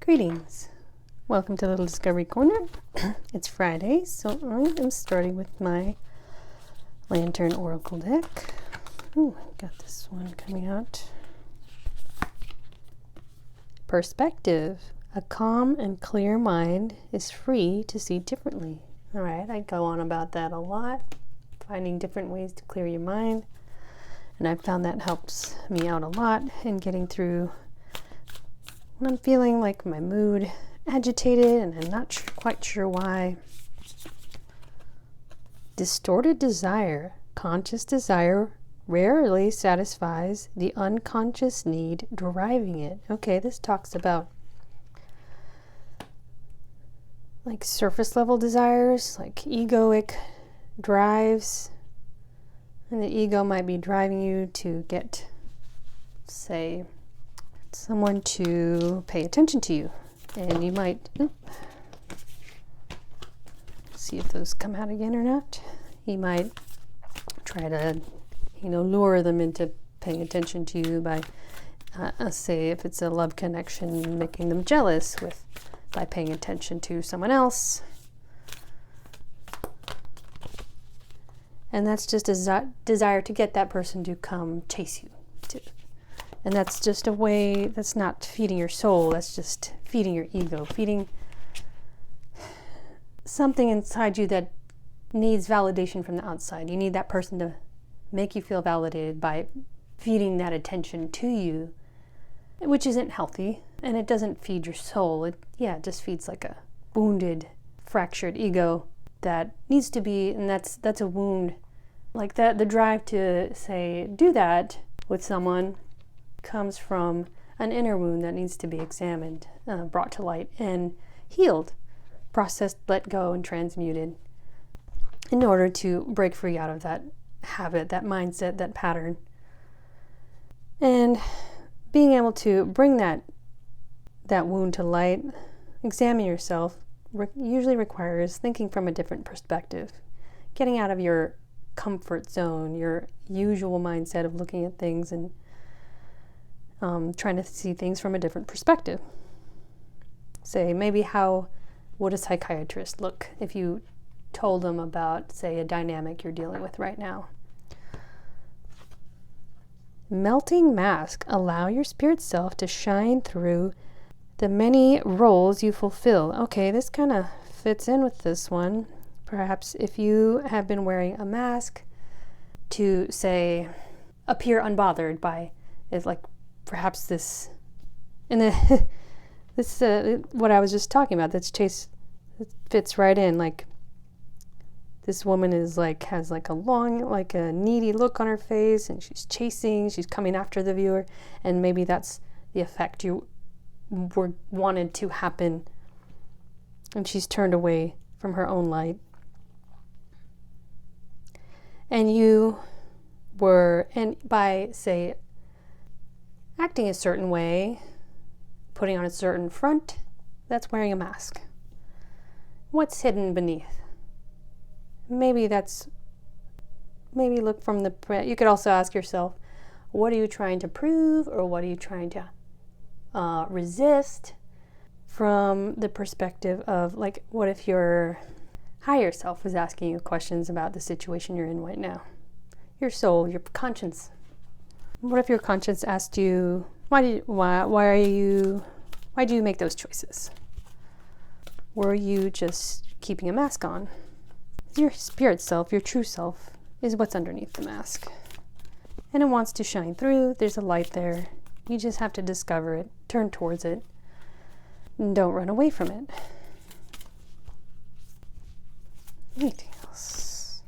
Greetings. Welcome to Little Discovery Corner. It's Friday, so I am starting with my Lantern Oracle deck. Got this one coming out. Perspective. A calm and clear mind is free to see differently. All right, I go on about that a lot, finding different ways to clear your mind. And I've found that helps me out a lot in getting through when I'm feeling like my mood agitated and I'm not quite sure why. Distorted desire. Conscious desire rarely satisfies the unconscious need driving it. Okay, this talks about like surface level desires, like egoic drives. And the ego might be driving you to get, say, someone to pay attention to you. And you might, see if those come out again or not. You might try to, lure them into paying attention to you by, say, if it's a love connection, making them jealous by paying attention to someone else. And that's just a desire to get that person to come chase you. And that's just a way, that's not feeding your soul, that's just feeding your ego, feeding something inside you that needs validation from the outside. You need that person to make you feel validated by feeding that attention to you, which isn't healthy, and it doesn't feed your soul. It just feeds like a wounded, fractured ego that needs to be, and that's a wound. Like that, the drive to, say, do that with someone comes from an inner wound that needs to be examined, brought to light, and healed, processed, let go, and transmuted in order to break free out of that habit, that mindset, that pattern. And being able to bring that wound to light, examine yourself, usually requires thinking from a different perspective, getting out of your comfort zone, your usual mindset of looking at things and trying to see things from a different perspective. Say, maybe how would a psychiatrist look if you told them about, say, a dynamic you're dealing with right now? Melting mask. Allow your spirit self to shine through the many roles you fulfill. Okay, this kind of fits in with this one. Perhaps if you have been wearing a mask to, say, appear unbothered by, is like perhaps this, and this what I was just talking about. This chase fits right in. Like this woman is like has like a long, like a needy look on her face, and she's chasing. She's coming after the viewer, and maybe that's the effect you wanted to happen, and she's turned away from her own light. And you were, and by, say, acting a certain way, putting on a certain front, that's wearing a mask. What's hidden beneath? Maybe look from you could also ask yourself, what are you trying to prove, or what are you trying to resist, from the perspective of, like, what if your higher self was asking you questions about the situation you're in right now? Your soul, your conscience. What if your conscience asked you, why do you make those choices? Were you just keeping a mask on? Your spirit self, your true self, is what's underneath the mask. And it wants to shine through. There's a light there. You just have to discover it, turn towards it, and don't run away from it. Anything else?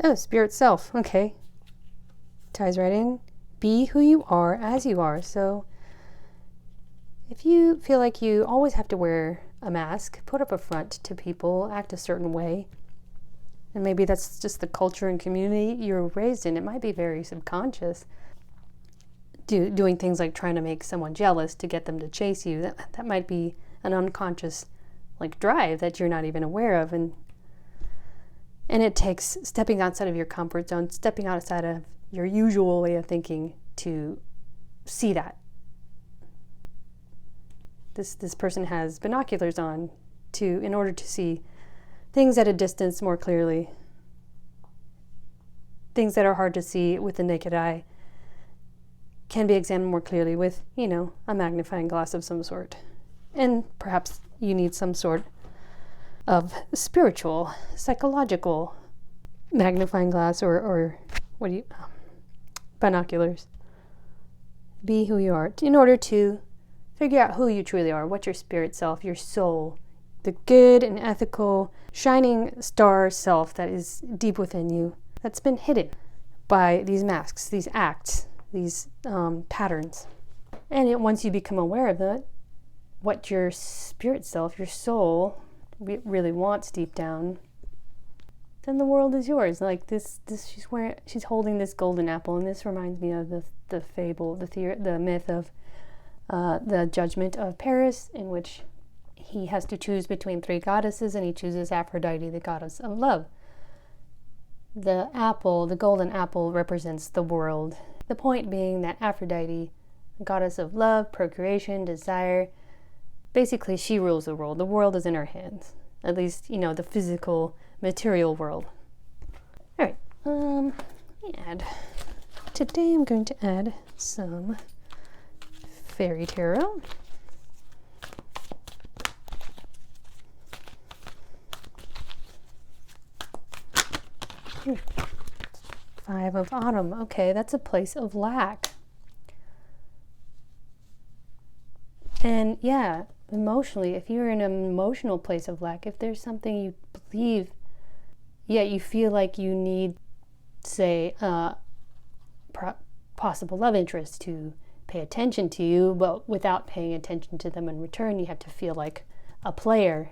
Oh, spirit self. Okay. Ties right in. Be who you are as you are. So if you feel like you always have to wear a mask, put up a front to people, act a certain way, and maybe that's just the culture and community you're raised in. It might be very subconscious. Doing things like trying to make someone jealous to get them to chase you. That might be an unconscious, like, drive that you're not even aware of. And And it takes stepping outside of your comfort zone, stepping outside of your usual way of thinking to see that. This person has binoculars on in order to see things at a distance more clearly. Things that are hard to see with the naked eye can be examined more clearly with, a magnifying glass of some sort. And perhaps you need some sort of spiritual, psychological magnifying glass or binoculars. Be who you are in order to figure out who you truly are, what your spirit self, your soul, the good and ethical, shining star self that is deep within you, that's been hidden by these masks, these acts, these patterns. And once you become aware of that, what your spirit self, your soul, really wants deep down, then the world is yours. Like this she's holding this golden apple, and this reminds me of the fable, the myth of the judgment of Paris, in which he has to choose between three goddesses, and he chooses Aphrodite, the goddess of love. The golden apple, represents the world. The point being that Aphrodite, goddess of love, procreation, desire, basically she rules the world. The world is in her hands. At least, the physical, material world. All right. Today I'm going to add some fairy tarot. Five of Autumn. Okay, that's a place of lack. And yeah, emotionally, if you're in an emotional place of lack, if there's something you believe, yet you feel like you need, say, possible love interest to pay attention to you, but without paying attention to them in return, you have to feel like a player,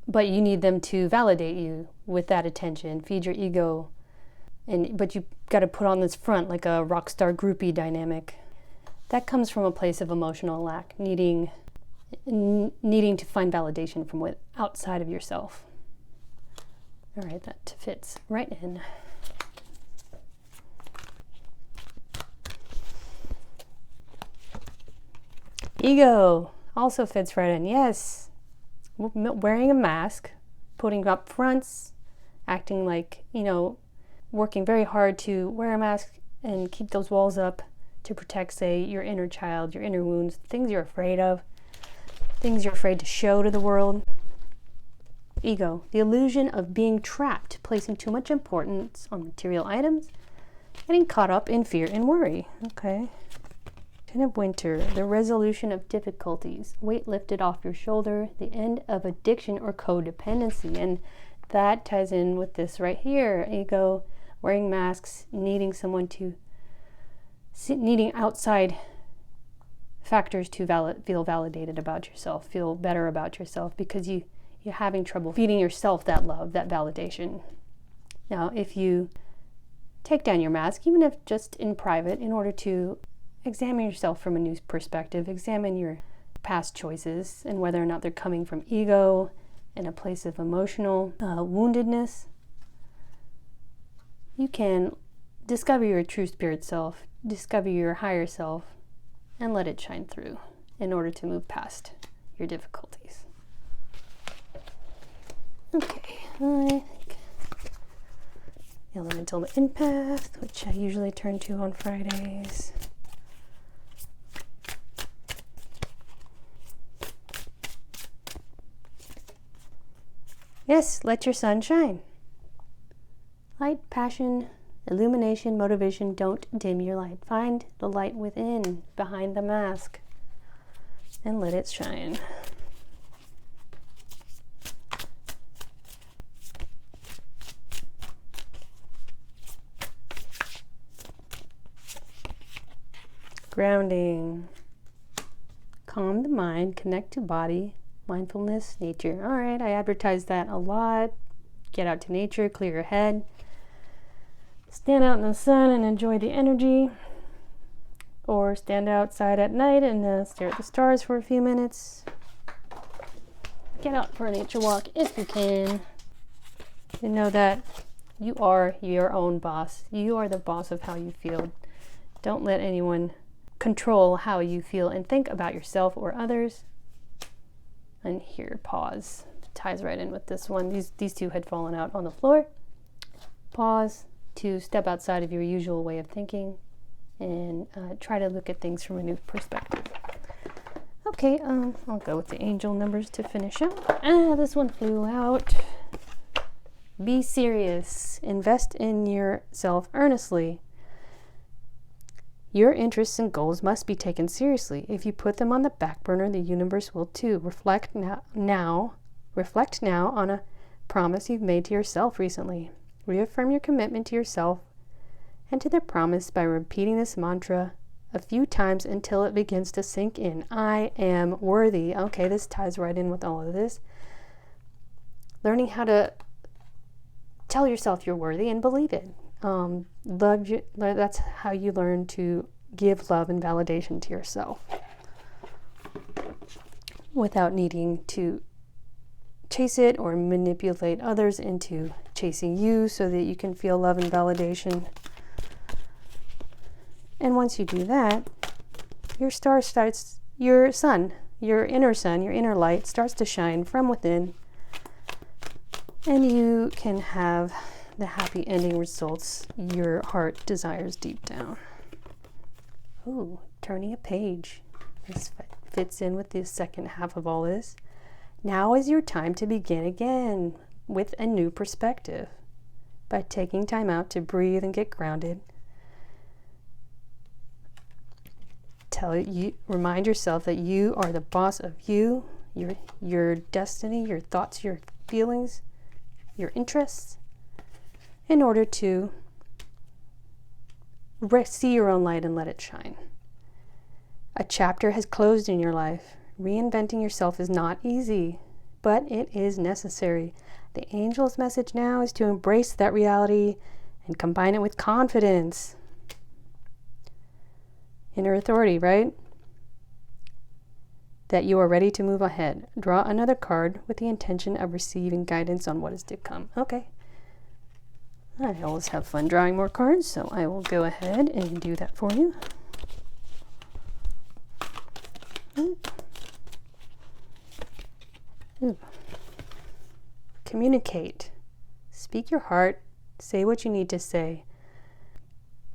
but you need them to validate you with that attention, feed your ego, but you got to put on this front like a rock star groupie dynamic. That comes from a place of emotional lack, needing to find validation from outside of yourself. All right, that fits right in. Ego also fits right in. Yes, wearing a mask, putting up fronts, acting like, working very hard to wear a mask and keep those walls up to protect, say, your inner child, your inner wounds, things you're afraid of, things you're afraid to show to the world. Ego, the illusion of being trapped, placing too much importance on material items, getting caught up in fear and worry. Okay. Ten of Winter, the resolution of difficulties, weight lifted off your shoulder, the end of addiction or codependency. And that ties in with this right here. Ego, wearing masks, needing outside factors to feel validated about yourself, feel better about yourself, because you're having trouble feeding yourself that love, that validation. Now, if you take down your mask, even if just in private, in order to examine yourself from a new perspective, examine your past choices and whether or not they're coming from ego and a place of emotional woundedness, you can discover your true spirit self, discover your higher self, and let it shine through in order to move past your difficulties. Okay, I think Elemental Empath, which I usually turn to on Fridays. Yes, let your sun shine. Light, passion, illumination, motivation, don't dim your light. Find the light within, behind the mask, and let it shine. Grounding. Calm the mind, connect to body, mindfulness, nature. All right, I advertise that a lot. Get out to nature, clear your head. Stand out in the sun and enjoy the energy. Or stand outside at night and stare at the stars for a few minutes. Get out for a nature walk if you can. You know that you are your own boss. You are the boss of how you feel. Don't let anyone control how you feel and think about yourself or others. And here, pause. Ties right in with this one. These two had fallen out on the floor. Pause to step outside of your usual way of thinking and try to look at things from a new perspective. Okay, I'll go with the angel numbers to finish up. This one flew out. Be serious. Invest in yourself earnestly. Your interests and goals must be taken seriously. If you put them on the back burner, the universe will too. Reflect now on a promise you've made to yourself recently. Reaffirm your commitment to yourself and to the promise by repeating this mantra a few times until it begins to sink in. I am worthy. Okay, this ties right in with all of this. Learning how to tell yourself you're worthy and believe it. That's how you learn to give love and validation to yourself without needing to chase it or manipulate others into chasing you so that you can feel love and validation. And once you do that, your inner light starts to shine from within, and you can have the happy ending results your heart desires deep down. Ooh, turning a page. This fits in with the second half of all this. Now is your time to begin again with a new perspective. By taking time out to breathe and get grounded, remind yourself that you are the boss of you, your destiny, your thoughts, your feelings, your interests, in order to see your own light and let it shine. A chapter has closed in your life. Reinventing yourself is not easy, but it is necessary. The angel's message now is to embrace that reality and combine it with confidence. Inner authority, right? That you are ready to move ahead. Draw another card with the intention of receiving guidance on what is to come. Okay. I always have fun drawing more cards, so I will go ahead and do that for you. Ooh. Communicate. Speak your heart. Say what you need to say.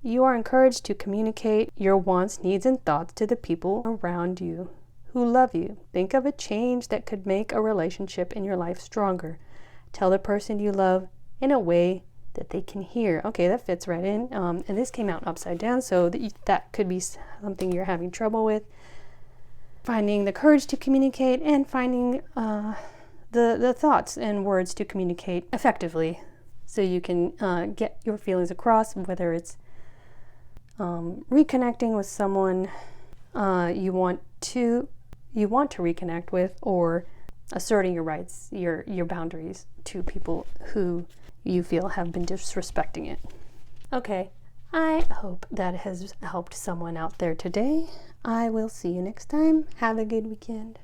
You are encouraged to communicate your wants, needs, and thoughts to the people around you who love you. Think of a change that could make a relationship in your life stronger. Tell the person you love in a way that they can hear. Okay, that fits right in. And this came out upside down, so that could be something you're having trouble with. Finding the courage to communicate and finding the thoughts and words to communicate effectively so you can get your feelings across, whether it's reconnecting with someone you want to reconnect with, or asserting your rights, your boundaries to people who you feel have been disrespecting it. Okay, I hope that has helped someone out there today. I will see you next time. Have a good weekend.